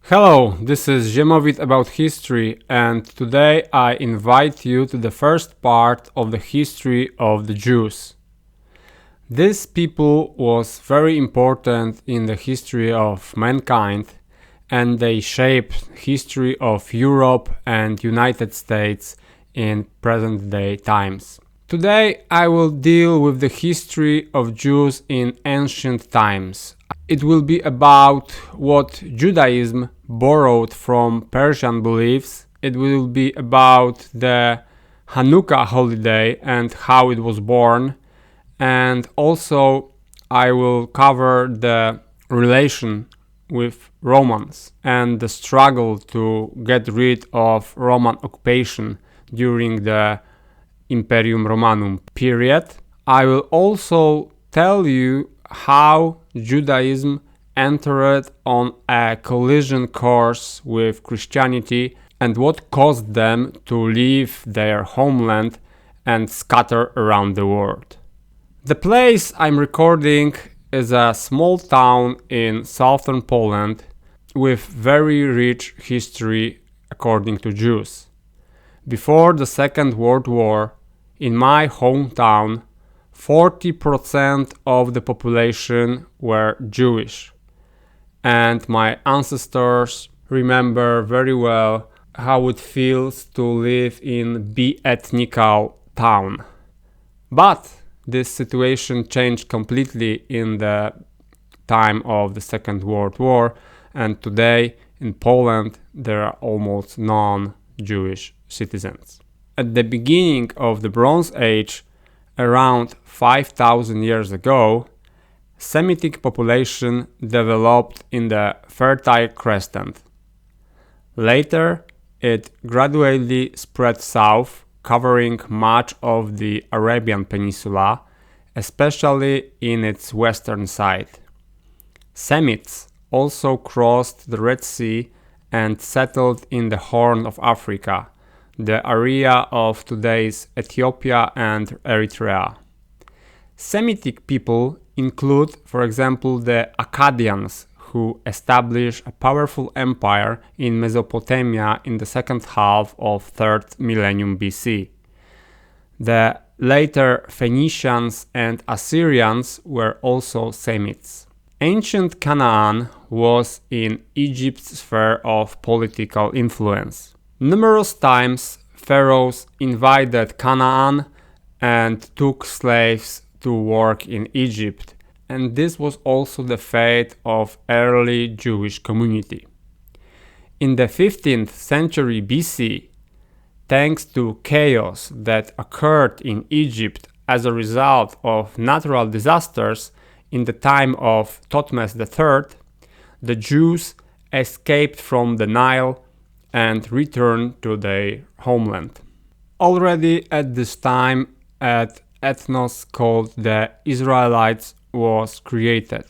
Hello, this is Ziemowit about history, and today I invite you to the first part of the history of the Jews. This people was very important in the history of mankind, and they shaped history of Europe and United States in present day times. Today I will deal with the history of Jews in ancient times. It will be about what Judaism borrowed from Persian beliefs. It will be about the Hanukkah holiday and how it was born. And also I will cover the relation with Romans and the struggle to get rid of Roman occupation during the Imperium Romanum period. I will also tell you how Judaism entered on a collision course with Christianity and what caused them to leave their homeland and scatter around the world. The place I'm recording is a small town in southern Poland with very rich history according to Jews. Before the Second World War, in my hometown, 40% of the population were Jewish, and my ancestors remember very well how it feels to live in bi-ethnical town. But this situation changed completely in the time of the Second World War, and today in Poland there are almost non-Jewish citizens. At the beginning of the Bronze Age, around 5,000 years ago, Semitic population developed in the Fertile Crescent. Later, it gradually spread south, covering much of the Arabian Peninsula, especially in its western side. Semites also crossed the Red Sea and settled in the Horn of Africa, the area of today's Ethiopia and Eritrea. Semitic people include, for example, the Akkadians, who established a powerful empire in Mesopotamia in the second half of 3rd millennium BC. The later Phoenicians and Assyrians were also Semites. Ancient Canaan was in Egypt's sphere of political influence. Numerous times pharaohs invaded Canaan and took slaves to work in Egypt, and this was also the fate of early Jewish community. In the 15th century BC, thanks to chaos that occurred in Egypt as a result of natural disasters in the time of Thutmose III, the Jews escaped from the Nile and returned to their homeland. Already at this time, an ethnos called the Israelites was created,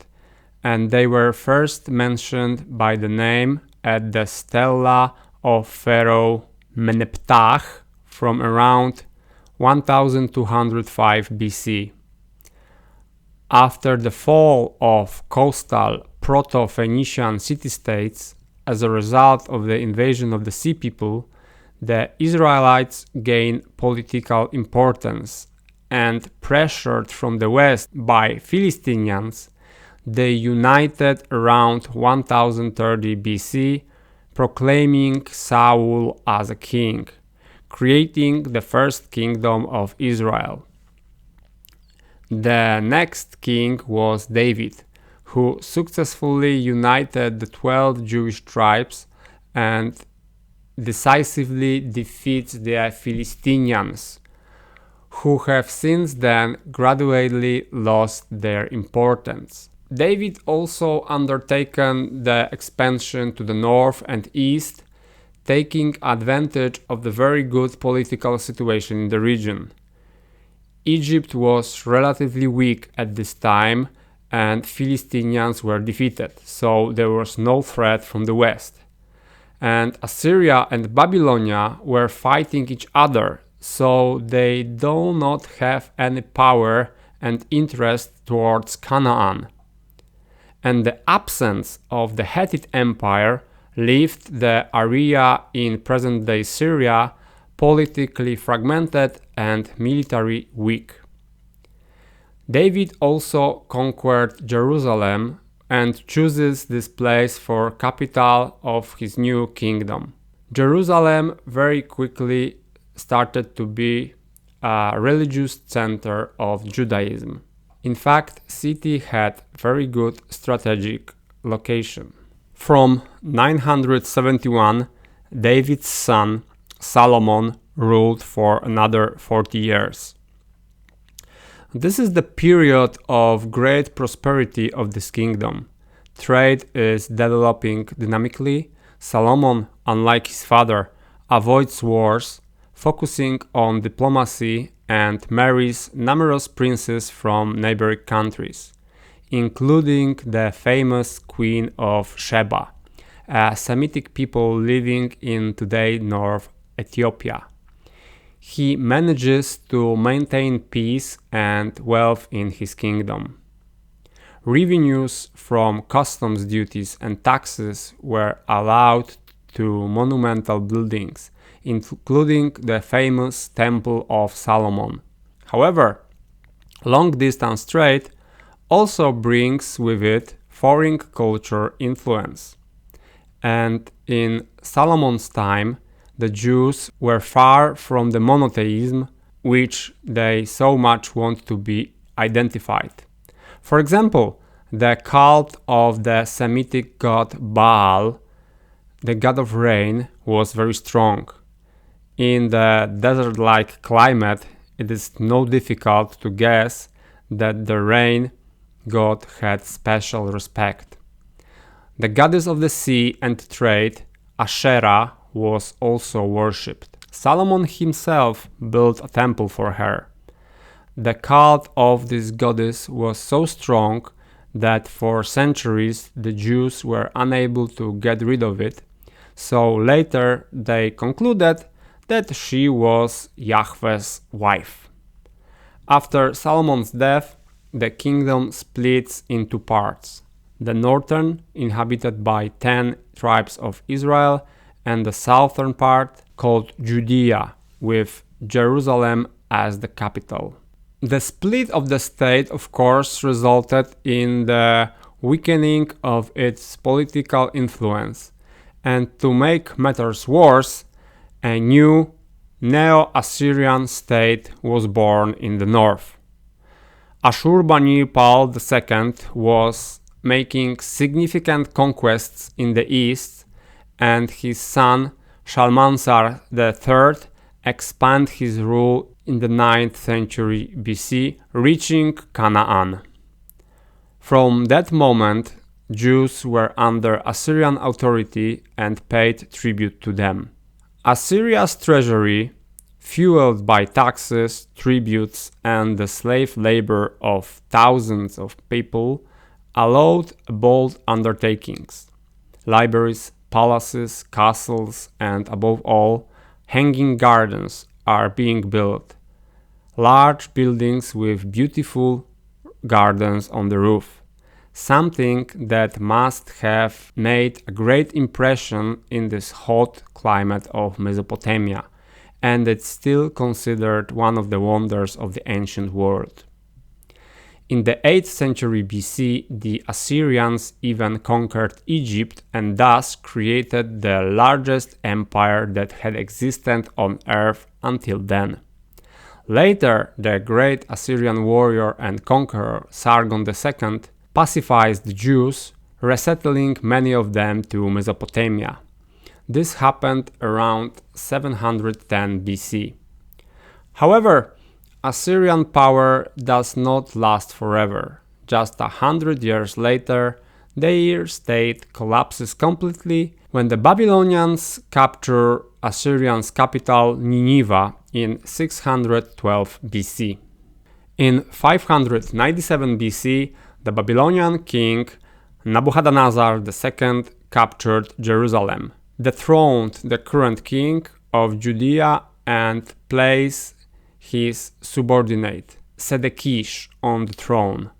and they were first mentioned by the name at the stela of Pharaoh Meneptah from around 1205 BC. After the fall of coastal Proto-Phoenician city-states, as a result of the invasion of the Sea People, the Israelites gained political importance, and pressured from the west by Philistines, they united around 1030 BC, proclaiming Saul as a king, creating the first kingdom of Israel. The next king was David, who successfully united the 12 Jewish tribes and decisively defeated the Philistines, who have since then gradually lost their importance. David also undertaken the expansion to the north and east, taking advantage of the very good political situation in the region. Egypt was relatively weak at this time, and Philistines were defeated, so there was no threat from the west. And Assyria and Babylonia were fighting each other, so they do not have any power and interest towards Canaan. And the absence of the Hittite Empire left the area in present-day Syria politically fragmented and militarily weak. David also conquered Jerusalem and chooses this place for capital of his new kingdom. Jerusalem very quickly started to be a religious center of Judaism. In fact, city had very good strategic location. From 971, David's son Solomon ruled for another 40 years. This is the period of great prosperity of this kingdom. Trade is developing dynamically. Solomon, unlike his father, avoids wars, focusing on diplomacy, and marries numerous princes from neighboring countries, including the famous Queen of Sheba, a Semitic people living in today North Ethiopia. He manages to maintain peace and wealth in his kingdom. Revenues from customs duties and taxes were allowed to monumental buildings, including the famous Temple of Solomon. However, long-distance trade also brings with it foreign culture influence. And in Solomon's time, the Jews were far from the monotheism which they so much want to be identified. For example, the cult of the Semitic god Baal, the god of rain, was very strong. In the desert-like climate, it is no difficult to guess that the rain god had special respect. The goddess of the sea and trade, Asherah, was also worshipped. Solomon himself built a temple for her. The cult of this goddess was so strong that for centuries the Jews were unable to get rid of it, so later they concluded that she was Yahweh's wife. After Solomon's death, the kingdom splits into parts: the northern, inhabited by 10 tribes of Israel, and the southern part, called Judea, with Jerusalem as the capital. The split of the state, of course, resulted in the weakening of its political influence, and to make matters worse, a new Neo-Assyrian state was born in the north. Ashurbanipal II was making significant conquests in the east, and his son Shalmaneser III expanded his rule in the 9th century BC, reaching Canaan. From that moment, Jews were under Assyrian authority and paid tribute to them. Assyria's treasury, fueled by taxes, tributes, and the slave labor of thousands of people, allowed bold undertakings. Libraries, palaces, castles, and above all, hanging gardens are being built. Large buildings with beautiful gardens on the roof. Something that must have made a great impression in this hot climate of Mesopotamia, and it's still considered one of the wonders of the ancient world. In the 8th century BC, the Assyrians even conquered Egypt and thus created the largest empire that had existed on earth until then. Later, the great Assyrian warrior and conqueror Sargon II pacifies the Jews, resettling many of them to Mesopotamia. This happened around 710 BC. However, Assyrian power does not last forever. Just 100 years later, their state collapses completely when the Babylonians capture Assyrian's capital Nineveh in 612 BC. In 597 BC, the Babylonian king Nabuchodonosor II captured Jerusalem, dethroned the current king of Judea, and placed his subordinate Zedekiah on the throne.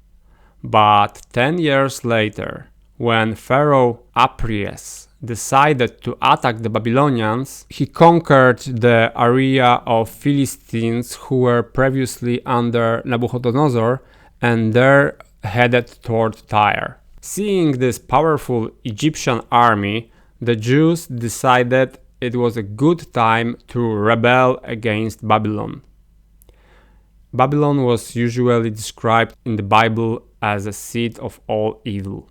But 10 years later, when Pharaoh Apries decided to attack the Babylonians, he conquered the area of Philistines who were previously under Nabucodonosor and there headed toward Tyre. Seeing this powerful Egyptian army, the Jews decided it was a good time to rebel against Babylon. Babylon was usually described in the Bible as a seat of all evil.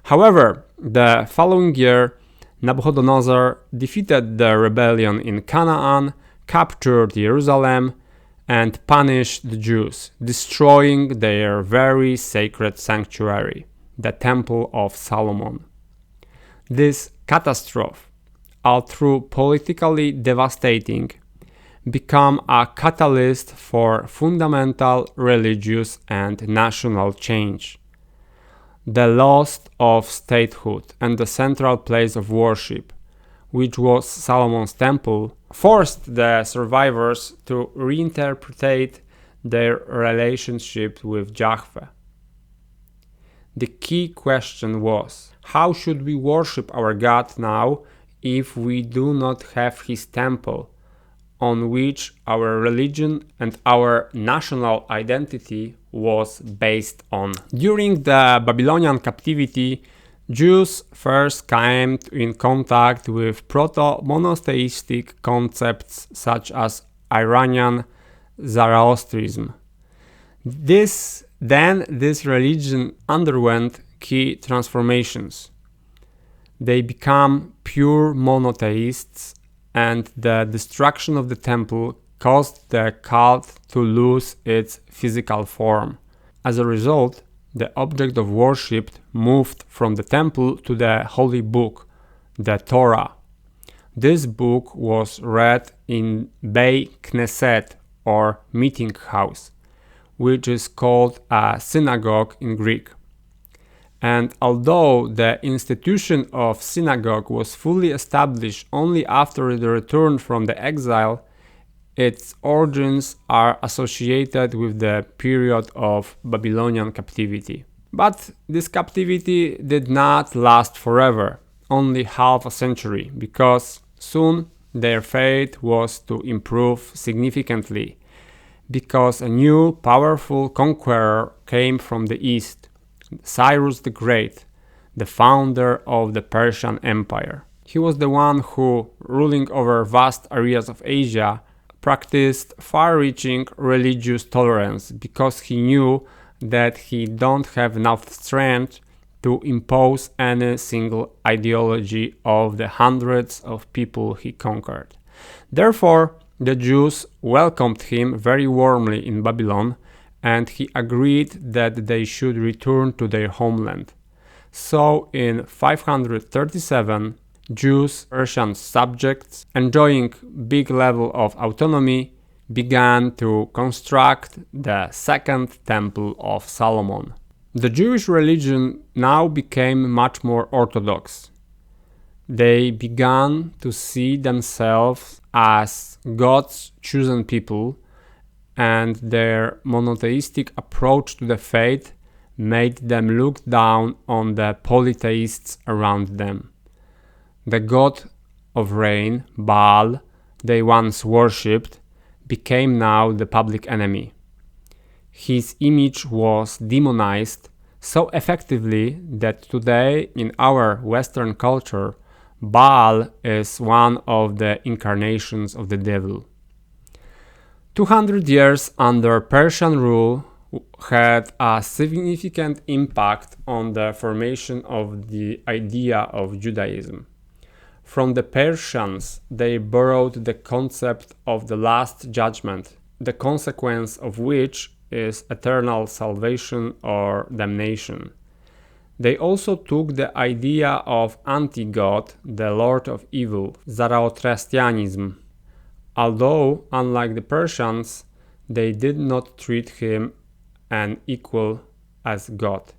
However, the following year, Nabucodonosor defeated the rebellion in Canaan, captured Jerusalem, and punished the Jews, destroying their very sacred sanctuary, the Temple of Solomon. This catastrophe, although politically devastating, became a catalyst for fundamental religious and national change. The loss of statehood and the central place of worship, which was Solomon's temple, forced the survivors to reinterpret their relationship with Yahweh. The key question was, how should we worship our God now if we do not have his temple, on which our religion and our national identity was based on? During the Babylonian captivity, Jews first came in contact with proto-monotheistic concepts such as Iranian Zoroastrism. This religion underwent key transformations. They became pure monotheists, and the destruction of the temple caused the cult to lose its physical form. As a result, the object of worship moved from the temple to the holy book, the Torah. This book was read in Beit Knesset, or meeting house, which is called a synagogue in Greek. And although the institution of synagogue was fully established only after the return from the exile, its origins are associated with the period of Babylonian captivity. But this captivity did not last forever, only half a century, because soon their fate was to improve significantly, because a new powerful conqueror came from the east, Cyrus the Great, the founder of the Persian Empire. He was the one who, ruling over vast areas of Asia, practiced far-reaching religious tolerance because he knew that he don't have enough strength to impose any single ideology of the hundreds of people he conquered. Therefore, the Jews welcomed him very warmly in Babylon, and he agreed that they should return to their homeland. So in 537, Jews, Persian subjects, enjoying big level of autonomy, began to construct the second temple of Solomon. The Jewish religion now became much more orthodox. They began to see themselves as God's chosen people, and their monotheistic approach to the faith made them look down on the polytheists around them. The god of rain, Baal, they once worshipped, became now the public enemy. His image was demonized so effectively that today in our Western culture, Baal is one of the incarnations of the devil. 200 years under Persian rule had a significant impact on the formation of the idea of Judaism. From the Persians, they borrowed the concept of the Last Judgment, the consequence of which is eternal salvation or damnation. They also took the idea of anti-God, the Lord of Evil, Zoroastrianism. Although, unlike the Persians, they did not treat him an equal as God.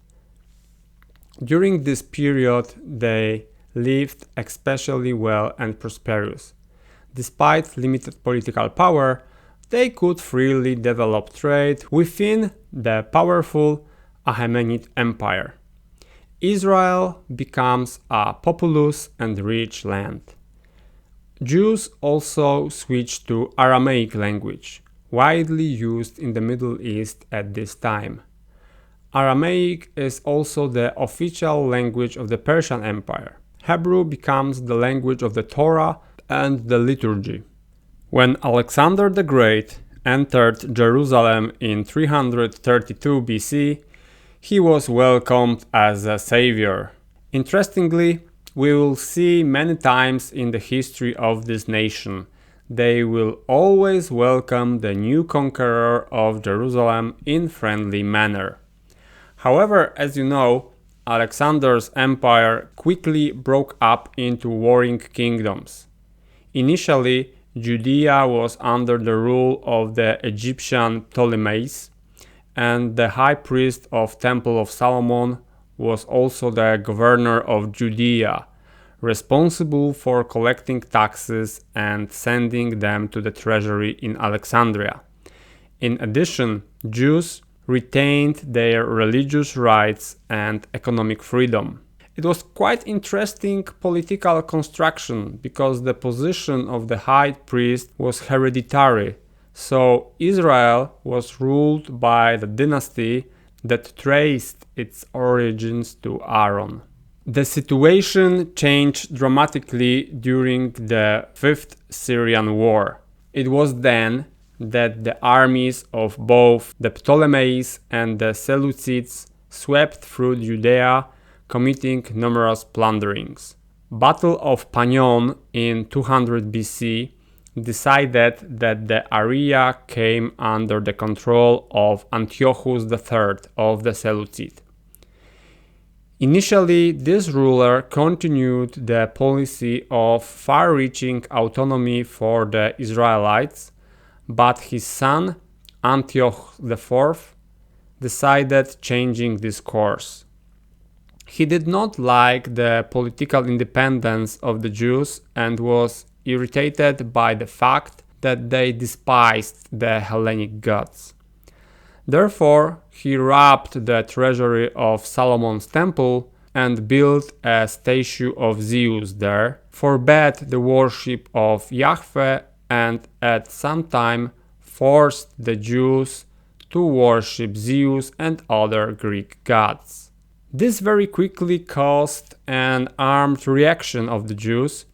During this period, they lived especially well and prosperous. Despite limited political power, they could freely develop trade within the powerful Achaemenid Empire. Israel becomes a populous and rich land. Jews also switched to Aramaic language, widely used in the Middle East at this time. Aramaic is also the official language of the Persian Empire. Hebrew becomes the language of the Torah and the liturgy. When Alexander the Great entered Jerusalem in 332 BC, he was welcomed as a savior. Interestingly, we will see many times in the history of this nation, they will always welcome the new conqueror of Jerusalem in friendly manner. However, as you know, Alexander's empire quickly broke up into warring kingdoms. Initially, Judea was under the rule of the Egyptian Ptolemies, and the high priest of Temple of Solomon was also the governor of Judea, responsible for collecting taxes and sending them to the treasury in Alexandria. In addition, Jews retained their religious rights and economic freedom. It was quite interesting political construction because the position of the high priest was hereditary, so Israel was ruled by the dynasty that traced its origins to Aaron. The situation changed dramatically during the Fifth Syrian War. It was then that the armies of both the Ptolemies and the Seleucids swept through Judea, committing numerous plunderings. Battle of Panion in 200 BC decided that the area came under the control of Antiochus III of the Seleucids. Initially, this ruler continued the policy of far-reaching autonomy for the Israelites, but his son, Antioch IV, decided changing this course. He did not like the political independence of the Jews and was irritated by the fact that they despised the Hellenic gods. Therefore, he robbed the treasury of Solomon's temple and built a statue of Zeus there, forbade the worship of Yahweh, and at some time forced the Jews to worship Zeus and other Greek gods. This very quickly caused an armed reaction of the Jews,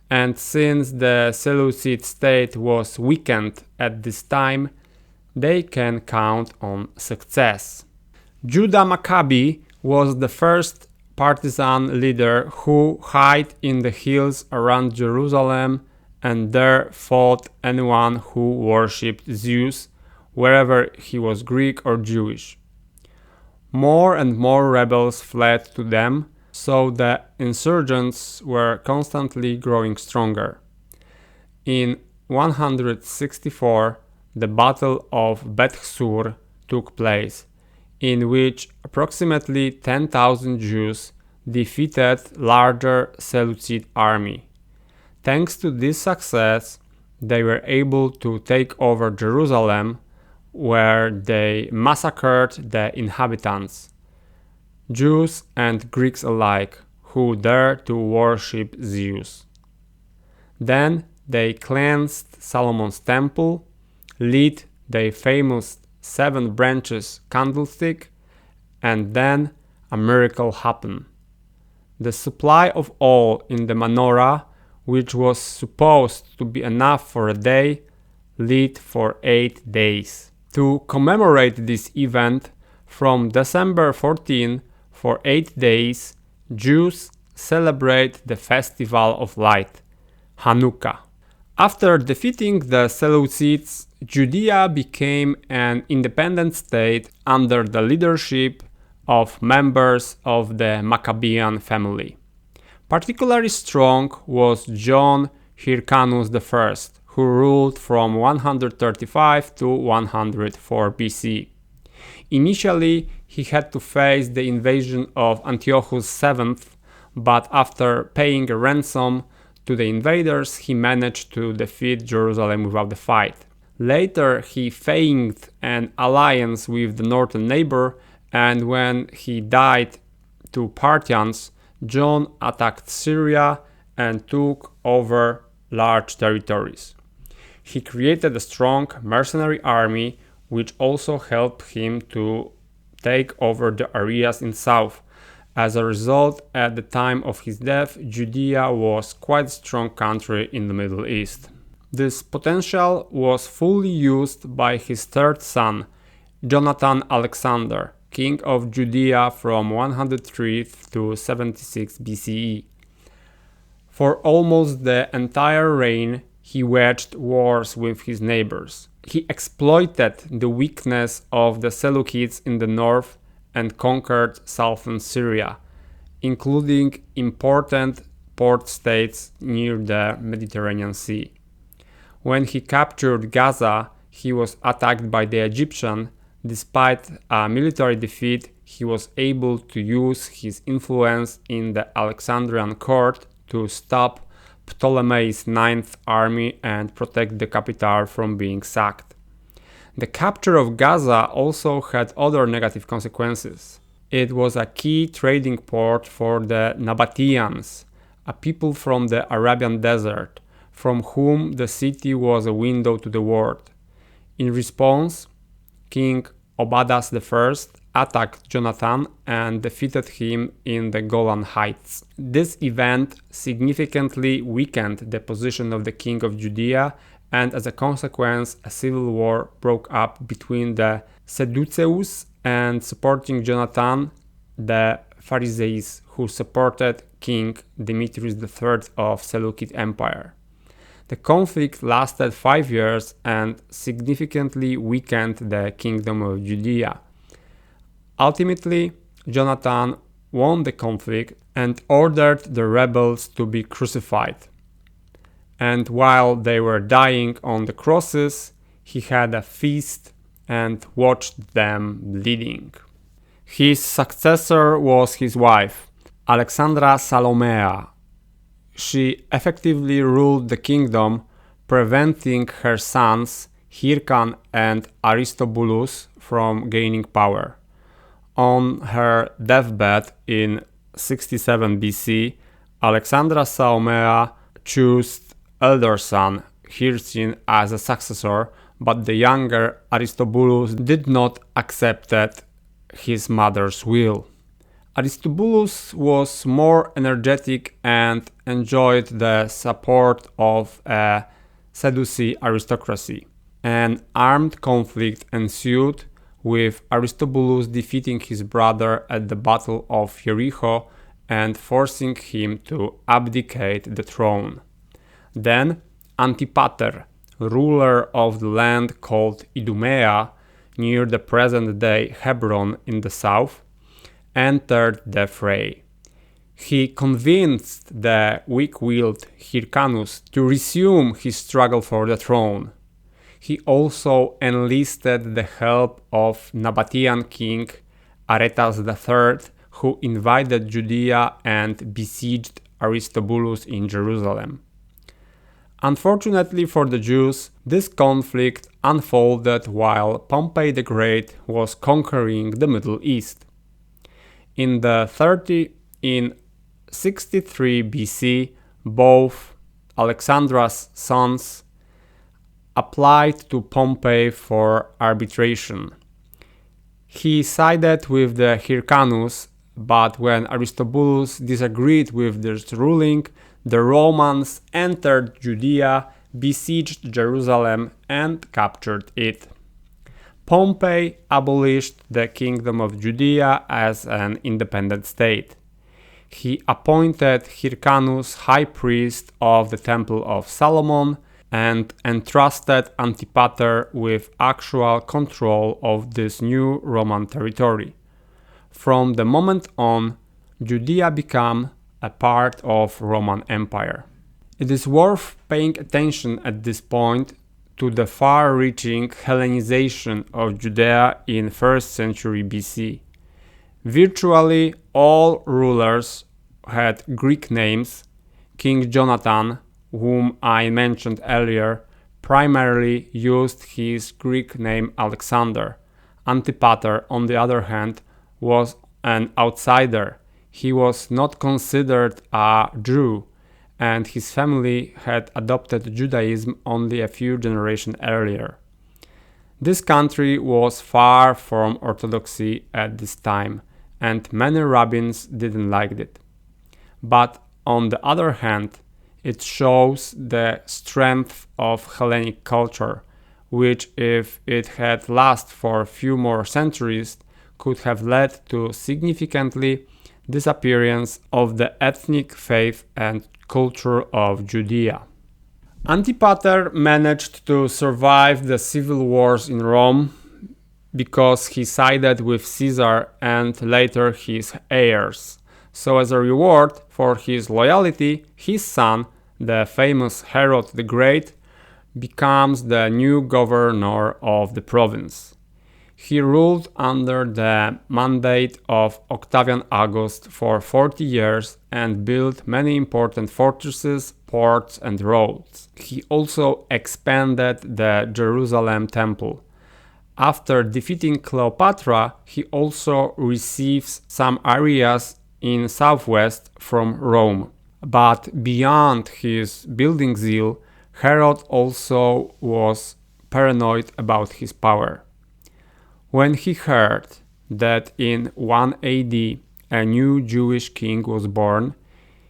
and since the Seleucid state was weakened at this time, they can count on success. Judah Maccabi was the first partisan leader who hid in the hills around Jerusalem and there fought anyone who worshipped Zeus, wherever he was Greek or Jewish. More and more rebels fled to them, so the insurgents were constantly growing stronger. In 164, the Battle of Beth-Sur took place, in which approximately 10,000 Jews defeated larger Seleucid army. Thanks to this success, they were able to take over Jerusalem, where they massacred the inhabitants, Jews and Greeks alike, who dared to worship Zeus. Then they cleansed Solomon's temple, lit their famous 7 branches candlestick, and then a miracle happened. The supply of oil in the menorah, which was supposed to be enough for a day, lit for 8 days. To commemorate this event, from December 14 for 8 days, Jews celebrate the Festival of Light, Hanukkah. After defeating the Seleucids, Judea became an independent state under the leadership of members of the Maccabean family. Particularly strong was John Hyrcanus I, who ruled from 135 to 104 BC. Initially, he had to face the invasion of Antiochus VII, but after paying a ransom to the invaders, he managed to defeat Jerusalem without a fight. Later, he feigned an alliance with the northern neighbor, and when he died to Parthians, John attacked Syria and took over large territories. He created a strong mercenary army, which also helped him to take over the areas in south. As a result, at the time of his death, Judea was quite a strong country in the Middle East. This potential was fully used by his third son, Jonathan Alexander, king of Judea from 103 to 76 BCE. For almost the entire reign, he waged wars with his neighbors. He exploited the weakness of the Seleucids in the north and conquered southern Syria, including important port states near the Mediterranean Sea. When he captured Gaza, he was attacked by the Egyptians. Despite a military defeat, he was able to use his influence in the Alexandrian court to stop Ptolemy's Ninth Army and protect the capital from being sacked. The capture of Gaza also had other negative consequences. It was a key trading port for the Nabateans, a people from the Arabian desert, from whom the city was a window to the world. In response, King Obadas I attacked Jonathan and defeated him in the Golan Heights. This event significantly weakened the position of the king of Judea, and as a consequence, a civil war broke up between the Sedduceus and supporting Jonathan, the Pharisees, who supported King Demetrius III of Seleucid Empire. The conflict lasted 5 years and significantly weakened the kingdom of Judea. Ultimately, Jonathan won the conflict and ordered the rebels to be crucified. And while they were dying on the crosses, he had a feast and watched them bleeding. His successor was his wife, Alexandra Salomea. She effectively ruled the kingdom, preventing her sons Hyrcan and Aristobulus from gaining power. On her deathbed in 67 BC, Alexandra Salomea chose elder son Hyrcan as a successor, but the younger Aristobulus did not accept his mother's will. Aristobulus was more energetic and enjoyed the support of a Sadducee aristocracy. An armed conflict ensued, with Aristobulus defeating his brother at the Battle of Jericho and forcing him to abdicate the throne. Then Antipater, ruler of the land called Idumea, near the present-day Hebron in the south, entered the fray. He convinced the weak-willed Hyrcanus to resume his struggle for the throne. He also enlisted the help of Nabatean king Aretas III, who invaded Judea and besieged Aristobulus in Jerusalem. Unfortunately for the Jews, this conflict unfolded while Pompey the Great was conquering the Middle East. In 63 BC, both Alexandra's sons applied to Pompey for arbitration. He sided with the Hyrcanus, but when Aristobulus disagreed with this ruling, the Romans entered Judea, besieged Jerusalem, and captured it. Pompey abolished the kingdom of Judea as an independent state. He appointed Hyrcanus high priest of the Temple of Solomon and entrusted Antipater with actual control of this new Roman territory. From the moment on, Judea became a part of Roman Empire. It is worth paying attention at this point to the far-reaching Hellenization of Judea in 1st century BC. Virtually all rulers had Greek names. King Jonathan, whom I mentioned earlier, primarily used his Greek name Alexander. Antipater, on the other hand, was an outsider. he was not considered a Jew, and his family had adopted Judaism only a few generations earlier. This country was far from orthodoxy at this time, and many rabbins didn't like it. But on the other hand, it shows the strength of Hellenic culture, which, if it had lasted for a few more centuries, could have led to significantly disappearance of the ethnic faith and culture of Judea. Antipater managed to survive the civil wars in Rome because he sided with Caesar and later his heirs. So as a reward for his loyalty, his son, the famous Herod the Great, becomes the new governor of the province. He ruled under the mandate of Octavian August for 40 years and built many important fortresses, ports, and roads. He also expanded the Jerusalem temple. After defeating Cleopatra, he also receives some areas in southwest from Rome. But beyond his building zeal, Herod also was paranoid about his power. When he heard that in 1 AD a new Jewish king was born,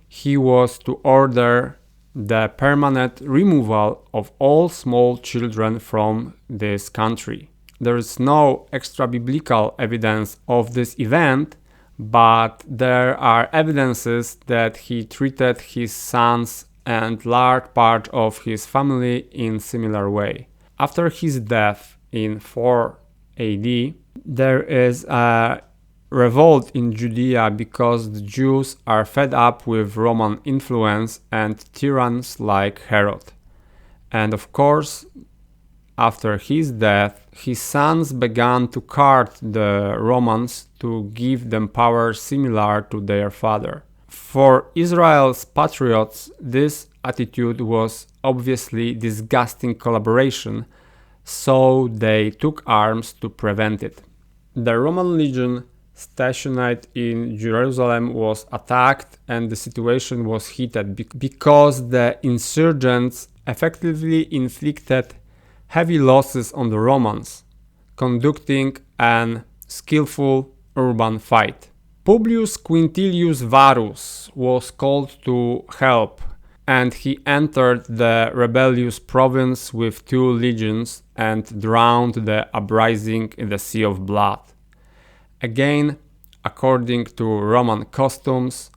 he was to order the permanent removal of all small children from this country. There is no extra-biblical evidence of this event, but there are evidences that he treated his sons and large part of his family in similar way. After his death in 4 AD, there is a revolt in Judea because the Jews are fed up with Roman influence and tyrants like Herod. And of course, after his death, his sons began to court the Romans to give them power similar to their father. For Israel's patriots, this attitude was obviously disgusting collaboration, so they took arms to prevent it. The Roman legion stationed in Jerusalem was attacked and the situation was heated because the insurgents effectively inflicted heavy losses on the Romans, conducting an skillful urban fight. Publius Quintilius Varus was called to help, and he entered the rebellious province with 2 legions and drowned the uprising in the Sea of Blood. Again, according to Roman customs,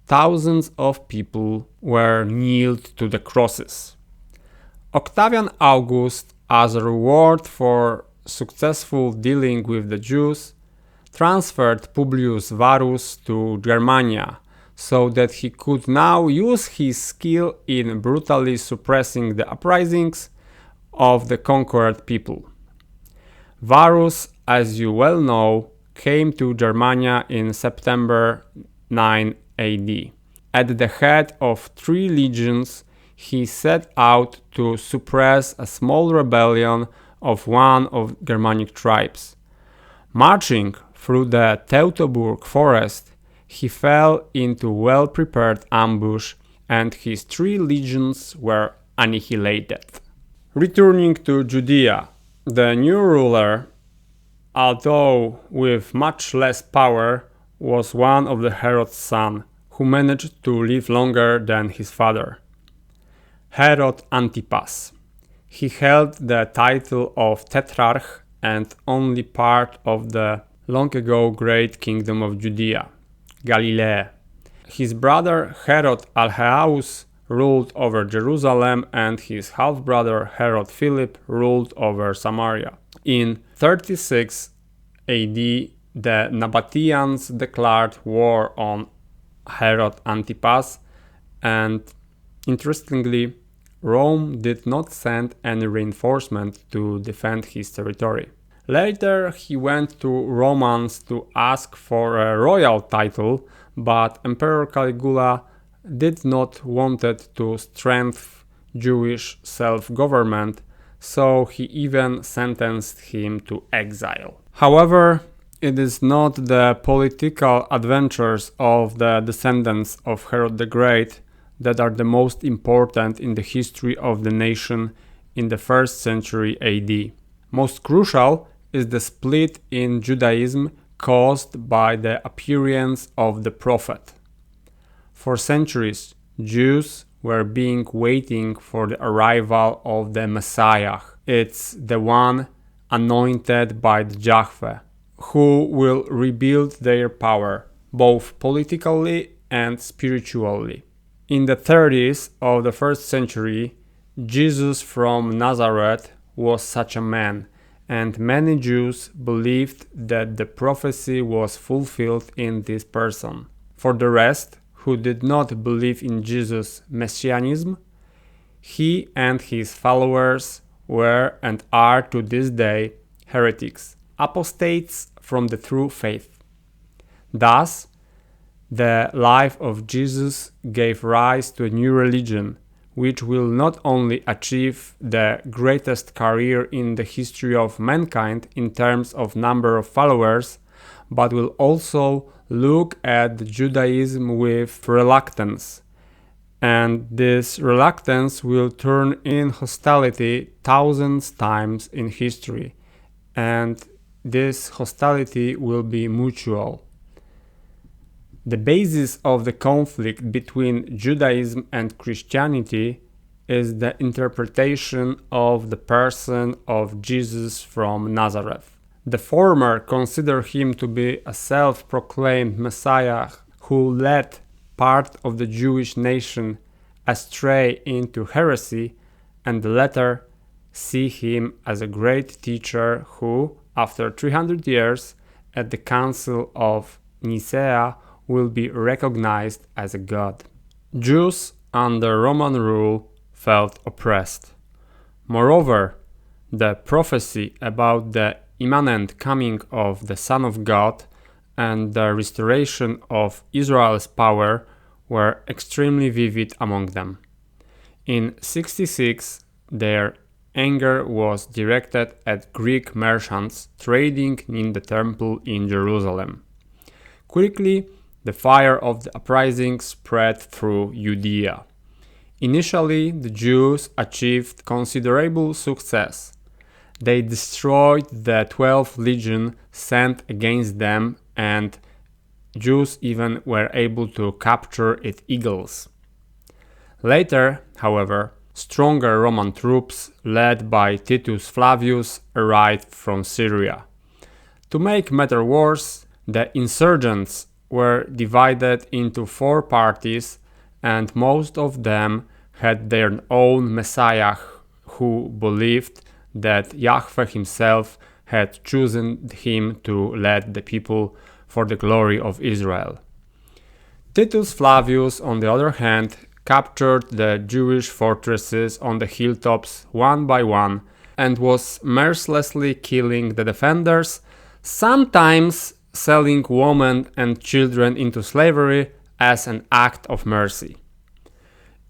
thousands of people were nailed to the crosses. Octavian August, as a reward for successful dealing with the Jews, transferred Publius Varus to Germania, so that he could now use his skill in brutally suppressing the uprisings of the conquered people. Varus, as you well know, came to Germania in September 9 AD. At the head of 3 legions, he set out to suppress a small rebellion of one of Germanic tribes. Marching through the Teutoburg forest, he fell into well-prepared ambush and his 3 legions were annihilated. Returning to Judea, the new ruler, although with much less power, was one of the Herod's sons, who managed to live longer than his father. Herod Antipas. He held the title of Tetrarch and only part of the long ago great kingdom of Judea, Galilee. His brother Herod Archeus ruled over Jerusalem and his half-brother Herod Philip ruled over Samaria. In 36 AD, the Nabateans declared war on Herod Antipas, and interestingly, Rome did not send any reinforcement to defend his territory. Later, he went to Romans to ask for a royal title, but Emperor Caligula did not wanted to strengthen Jewish self-government, so he even sentenced him to exile. However, It is not the political adventures of the descendants of Herod the Great that are the most important in the history of the nation in the 1st century AD. Most crucial is the split in Judaism caused by the appearance of the prophet. For centuries, Jews were waiting for the arrival of the Messiah. It's the one anointed by the Yahweh, who will rebuild their power, both politically and spiritually. In the 30s of the 1st century, Jesus from Nazareth was such a man, and many Jews believed that the prophecy was fulfilled in this person. For the rest, who did not believe in Jesus' messianism, he and his followers were and are to this day heretics, apostates from the true faith. Thus, the life of Jesus gave rise to a new religion, which will not only achieve the greatest career in the history of mankind in terms of number of followers, but will also look at Judaism with reluctance. And this reluctance will turn in hostility thousands times in history. And this hostility will be mutual. The basis of the conflict between Judaism and Christianity is the interpretation of the person of Jesus from Nazareth. The former consider him to be a self-proclaimed Messiah who led part of the Jewish nation astray into heresy, and the latter see him as a great teacher who, after 300 years, at the Council of Nicaea, will be recognized as a god. Jews under Roman rule felt oppressed. Moreover, the prophecy about the imminent coming of the Son of God and the restoration of Israel's power were extremely vivid among them. In 66, their anger was directed at Greek merchants trading in the temple in Jerusalem. Quickly, the fire of the uprising spread through Judea. Initially, the Jews achieved considerable success. They destroyed the 12th legion sent against them, and Jews even were able to capture its eagles. Later, however, stronger Roman troops led by Titus Flavius arrived from Syria. To make matters worse, the insurgents were divided into 4 parties, and most of them had their own Messiah who believed that Yahweh himself had chosen him to lead the people for the glory of Israel. Titus Flavius, on the other hand, captured the Jewish fortresses on the hilltops one by one and was mercilessly killing the defenders, sometimes selling women and children into slavery as an act of mercy.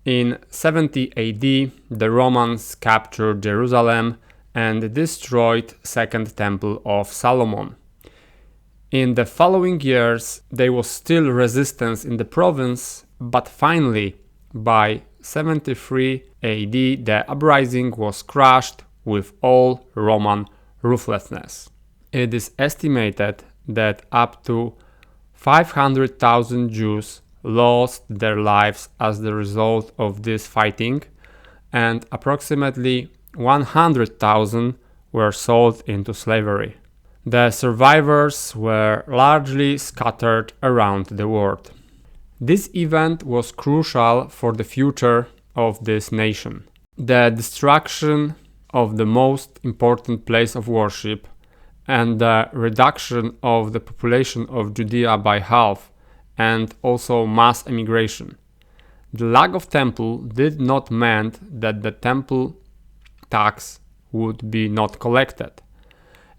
In 70 AD, the Romans captured Jerusalem and destroyed Second Temple of Solomon. In the following years, there was still resistance in the province, but finally, by 73 AD, the uprising was crushed with all Roman ruthlessness. It is estimated that up to 500,000 Jews lost their lives as the result of this fighting, and approximately 100,000 were sold into slavery. The survivors were largely scattered around the world. This event was crucial for the future of this nation. The destruction of the most important place of worship and the reduction of the population of Judea by half, and also mass emigration. The lack of temple did not mean that the temple tax would be not collected.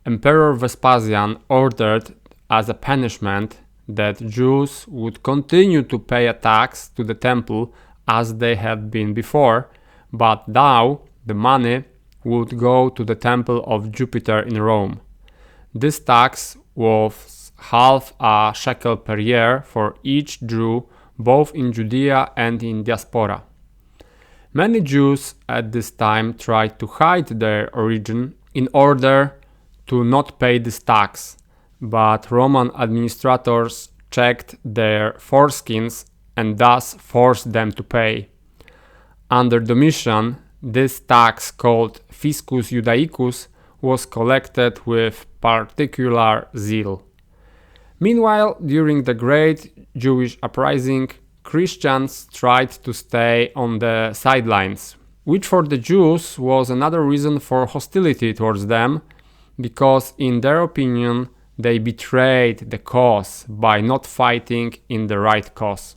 Emperor Vespasian ordered as a punishment that Jews would continue to pay a tax to the temple as they had been before, but now the money would go to the temple of Jupiter in Rome. This tax was half a shekel per year for each Jew, both in Judea and in diaspora. Many Jews at this time tried to hide their origin in order to not pay this tax, but Roman administrators checked their foreskins and thus forced them to pay. Under Domitian, this tax, called Fiscus Judaicus, was collected with particular zeal. Meanwhile, during the Great Jewish Uprising, Christians tried to stay on the sidelines, which for the Jews was another reason for hostility towards them, because in their opinion they betrayed the cause by not fighting in the right cause.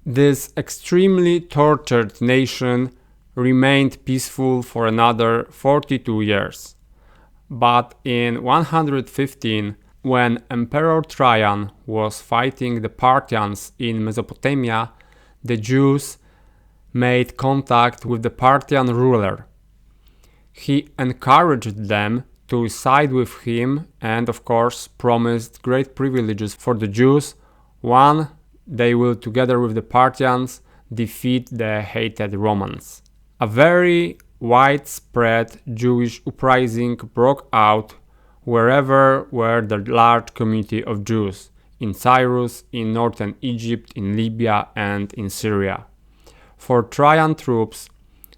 This extremely tortured nation remained peaceful for another 42 years. But in 115, when Emperor Trajan was fighting the Parthians in Mesopotamia, the Jews made contact with the Parthian ruler. He encouraged them to side with him and, of course, promised great privileges for the Jews. One, they will, together with the Parthians, defeat the hated Romans. A very widespread Jewish uprising broke out wherever were the large community of Jews, in Cyrus, in northern Egypt, in Libya, and in Syria. For Trajan troops,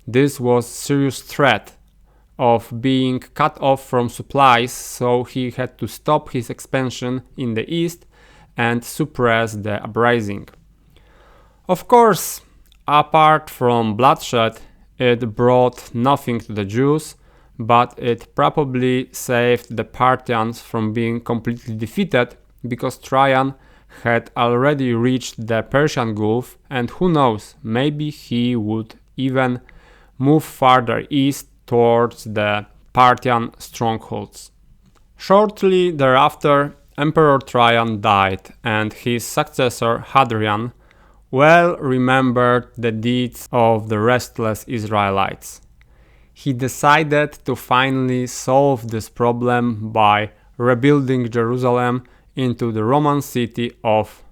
this was a serious threat of being cut off from supplies, so he had to stop his expansion in the east and suppress the uprising. Of course, apart from bloodshed, it brought nothing to the Jews, but it probably saved the Parthians from being completely defeated, because Trajan had already reached the Persian Gulf, and who knows, maybe he would even move farther east towards the Parthian strongholds. Shortly thereafter, Emperor Trajan died, and his successor Hadrian well remembered the deeds of the restless Israelites. He decided to finally solve this problem by rebuilding Jerusalem into the Roman city of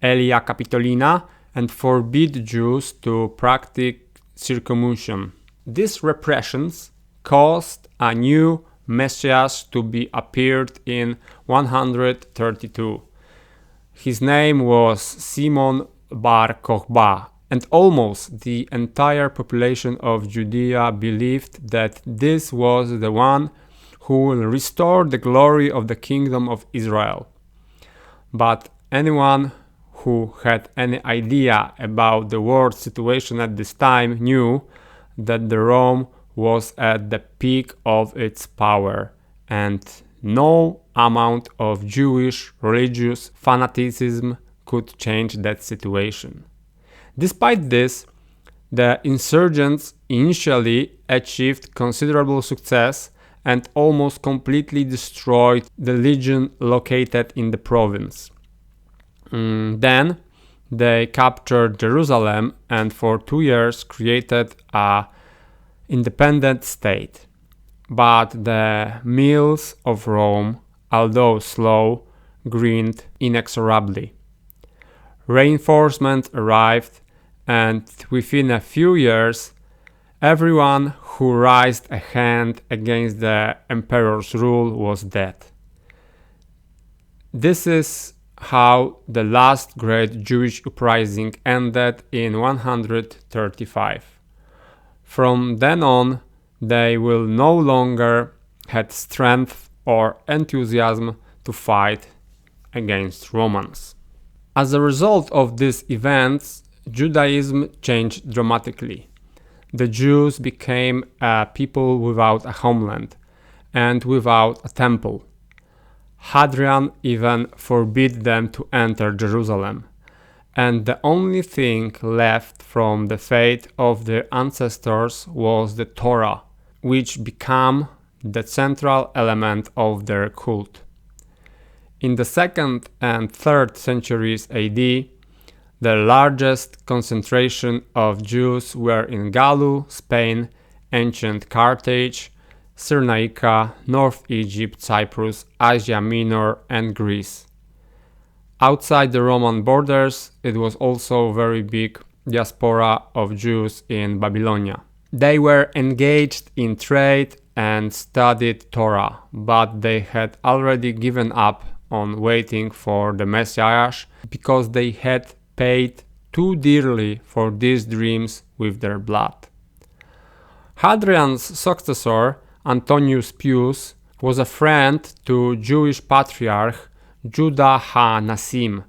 Aelia Capitolina and forbid Jews to practice circumcision. These repressions caused a new Messiah to be appeared in 132. His name was Simon Bar Kokhba, and almost the entire population of Judea believed that this was the one who will restore the glory of the kingdom of Israel. But anyone who had any idea about the world situation at this time knew that the Rome was at the peak of its power, and no amount of Jewish religious fanaticism could change that situation. Despite this, the insurgents initially achieved considerable success and almost completely destroyed the legion located in the province. Then they captured Jerusalem and for 2 years created an independent state. But the mills of Rome, although slow, groaned inexorably. Reinforcements arrived, and within a few years, everyone who raised a hand against the emperor's rule was dead. This is how the last great Jewish uprising ended in 135. From then on, they will no longer have strength or enthusiasm to fight against Romans. As a result of these events, Judaism changed dramatically. The Jews became a people without a homeland and without a temple. Hadrian even forbid them to enter Jerusalem, and the only thing left from the faith of their ancestors was the Torah, which became the central element of their cult. In the 2nd and 3rd centuries AD, the largest concentration of Jews were in Gaul, Spain, ancient Carthage, Cyrenaica, North Egypt, Cyprus, Asia Minor, and Greece. Outside the Roman borders, it was also a very big diaspora of Jews in Babylonia. They were engaged in trade and studied Torah, but they had already given up on waiting for the Messiah because they had paid too dearly for these dreams with their blood. Hadrian's successor, Antonius Pius, was a friend to Jewish patriarch Judah ha-Nassim.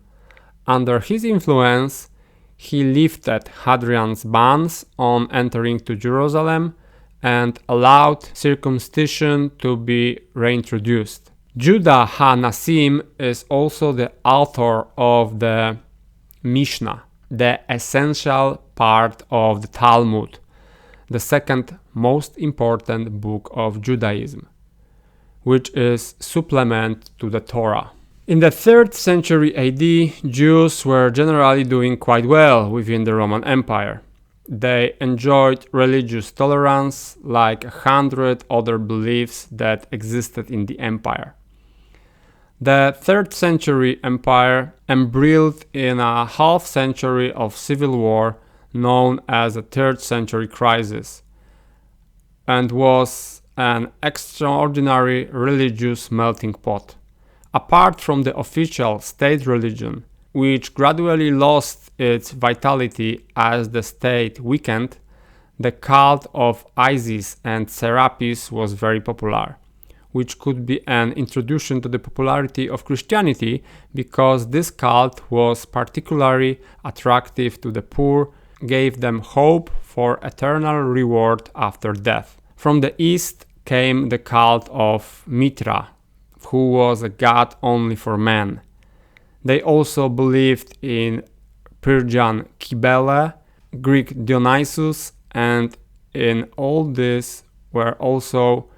Under his influence, he lifted Hadrian's bans on entering to Jerusalem and allowed circumcision to be reintroduced. Judah ha-Nassim is also the author of the Mishnah, the essential part of the Talmud, the second most important book of Judaism, which is supplement to the Torah. In the 3rd century AD, Jews were generally doing quite well within the Roman Empire. They enjoyed religious tolerance like 100 other beliefs that existed in the empire. The 3rd century empire embroiled in a half century of civil war known as the 3rd century crisis, and was an extraordinary religious melting pot. Apart from the official state religion, which gradually lost its vitality as the state weakened, the cult of Isis and Serapis was very popular, which could be an introduction to the popularity of Christianity because this cult was particularly attractive to the poor, gave them hope for eternal reward after death. From the east came the cult of Mithra, who was a god only for men. They also believed in Persian Cybele, Greek Dionysus, and in all this were also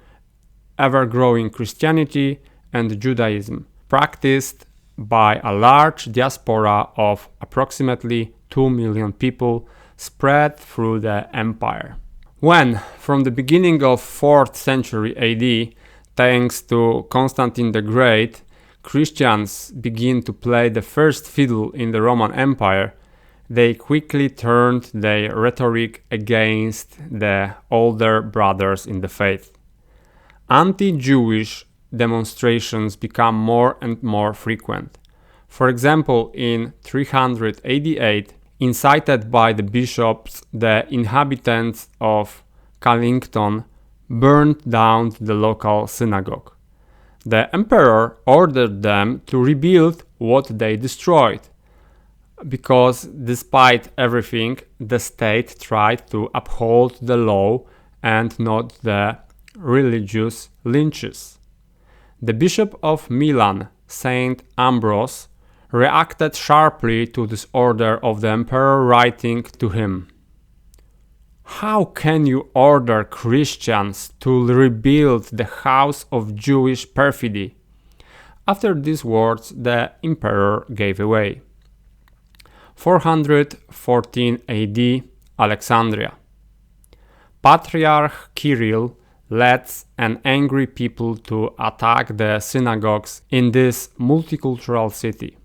ever-growing Christianity and Judaism, practiced by a large diaspora of approximately 2 million people spread through the empire. When, from the beginning of 4th century AD, thanks to Constantine the Great, Christians begin to play the first fiddle in the Roman Empire, they quickly turned their rhetoric against the older brothers in the faith. Anti-Jewish demonstrations become more and more frequent. For example, in 388, incited by the bishops, the inhabitants of Callington burned down the local synagogue. The emperor ordered them to rebuild what they destroyed, because despite everything, the state tried to uphold the law and not the religious lynches. The Bishop of Milan, Saint Ambrose, reacted sharply to this order of the emperor, writing to him, "How can you order Christians to rebuild the house of Jewish perfidy?" After these words, the emperor gave away. 414 AD, Alexandria. Patriarch Kirill led an angry people to attack the synagogues in this multicultural city.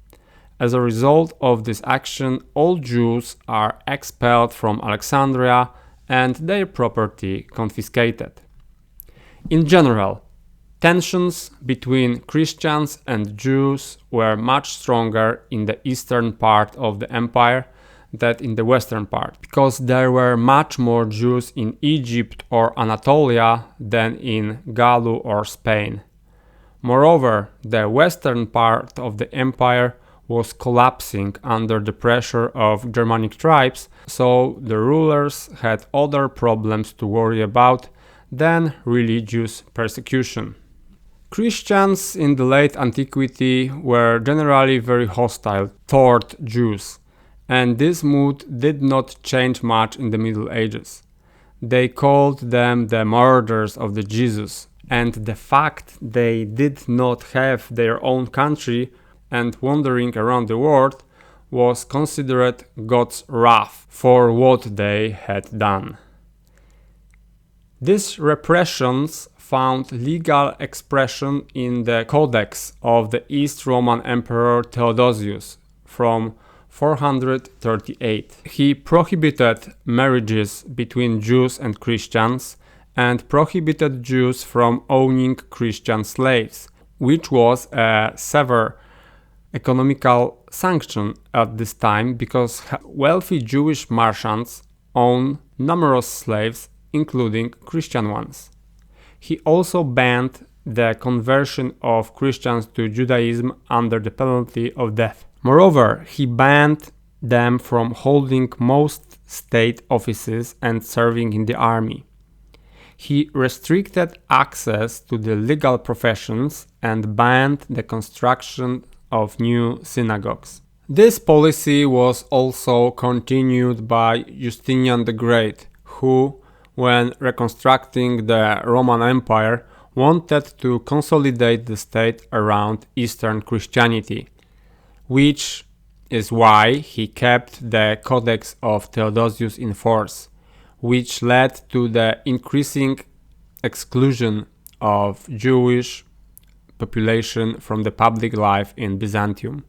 As a result of this action, all Jews are expelled from Alexandria and their property confiscated. In general, tensions between Christians and Jews were much stronger in the eastern part of the empire than in the western part, because there were much more Jews in Egypt or Anatolia than in Gaul or Spain. Moreover, the western part of the empire was collapsing under the pressure of Germanic tribes, so the rulers had other problems to worry about than religious persecution. Christians in the late antiquity were generally very hostile toward Jews, and this mood did not change much in the Middle Ages. They called them the murderers of the Jesus, and the fact they did not have their own country and wandering around the world was considered God's wrath for what they had done. These repressions found legal expression in the Codex of the East Roman Emperor Theodosius from 438. He prohibited marriages between Jews and Christians and prohibited Jews from owning Christian slaves, which was a severe economical sanction at this time because wealthy Jewish merchants owned numerous slaves, including Christian ones. He also banned the conversion of Christians to Judaism under the penalty of death. Moreover, he banned them from holding most state offices and serving in the army. He restricted access to the legal professions and banned the construction of new synagogues. This policy was also continued by Justinian the Great, who, when reconstructing the Roman Empire, wanted to consolidate the state around Eastern Christianity, which is why he kept the Codex of Theodosius in force, which led to the increasing exclusion of Jewish population from the public life in Byzantium.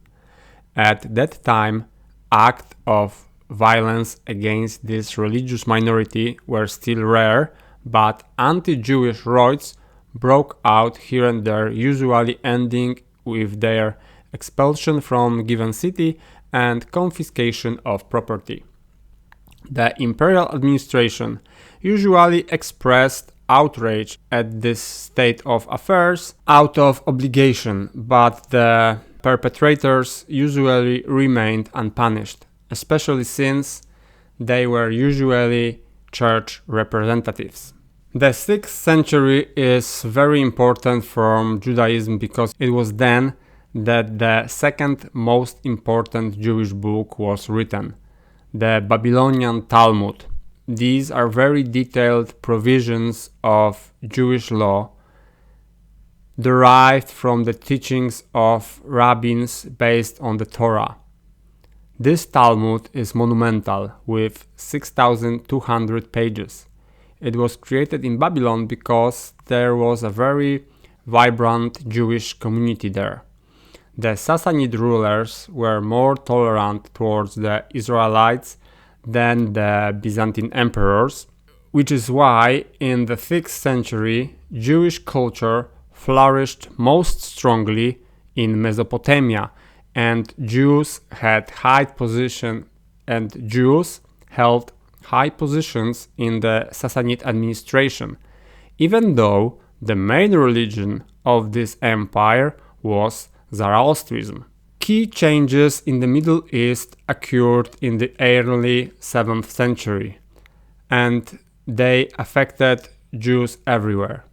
At that time, acts of violence against this religious minority were still rare, but anti-Jewish riots broke out here and there, usually ending with their expulsion from given city and confiscation of property. The imperial administration usually expressed outrage at this state of affairs out of obligation, but the perpetrators usually remained unpunished, especially since they were usually church representatives. The 6th century is very important from Judaism because it was then that the second most important Jewish book was written, the Babylonian Talmud. These are very detailed provisions of Jewish law derived from the teachings of rabbins based on the Torah. This Talmud is monumental with 6,200 pages. It was created in Babylon because there was a very vibrant Jewish community there. The Sassanid rulers were more tolerant towards the Israelites than the Byzantine emperors, which is why in the 6th century Jewish culture flourished most strongly in Mesopotamia, and Jews held high positions in the Sassanid administration, even though the main religion of this empire was Zoroastrianism. Key changes in the Middle East occurred in the early 7th century, and they affected Jews everywhere.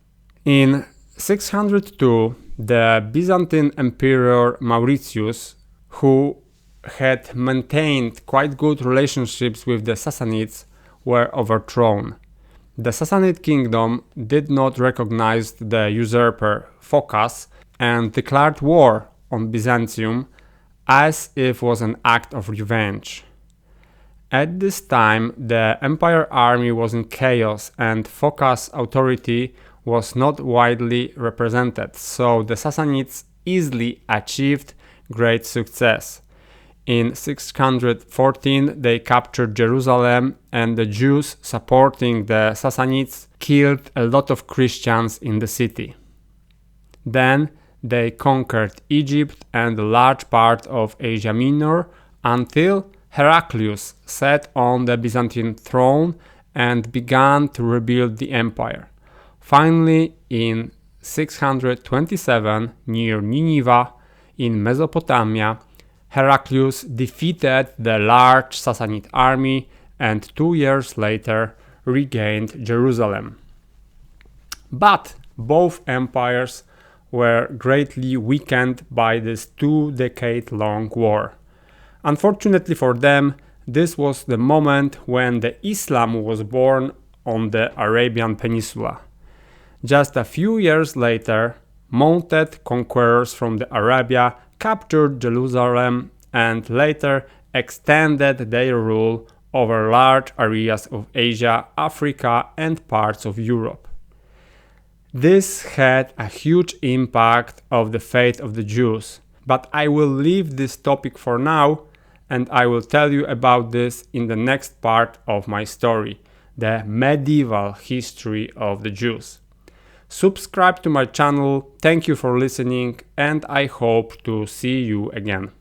In 602, the Byzantine Emperor Mauritius, who had maintained quite good relationships with the Sassanids, were overthrown. The Sassanid kingdom did not recognize the usurper Phocas and declared war on Byzantium as if it was an act of revenge. At this time, the empire army was in chaos and Phocas' authority was not widely represented, so the Sassanids easily achieved great success. In 614, they captured Jerusalem, and the Jews supporting the Sassanids killed a lot of Christians in the city. Then they conquered Egypt and a large part of Asia Minor until Heraclius sat on the Byzantine throne and began to rebuild the empire. Finally, in 627, near Nineveh in Mesopotamia, Heraclius defeated the large Sassanid army and 2 years later regained Jerusalem. But both empires were greatly weakened by this 2-decade-long war. Unfortunately for them, this was the moment when the Islam was born on the Arabian Peninsula. Just a few years later, mounted conquerors from the Arabia captured Jerusalem and later extended their rule over large areas of Asia, Africa, and parts of Europe. This had a huge impact on the fate of the Jews, but I will leave this topic for now, and I will tell you about this in the next part of my story, the medieval history of the Jews. Subscribe to my channel, thank you for listening, and I hope to see you again.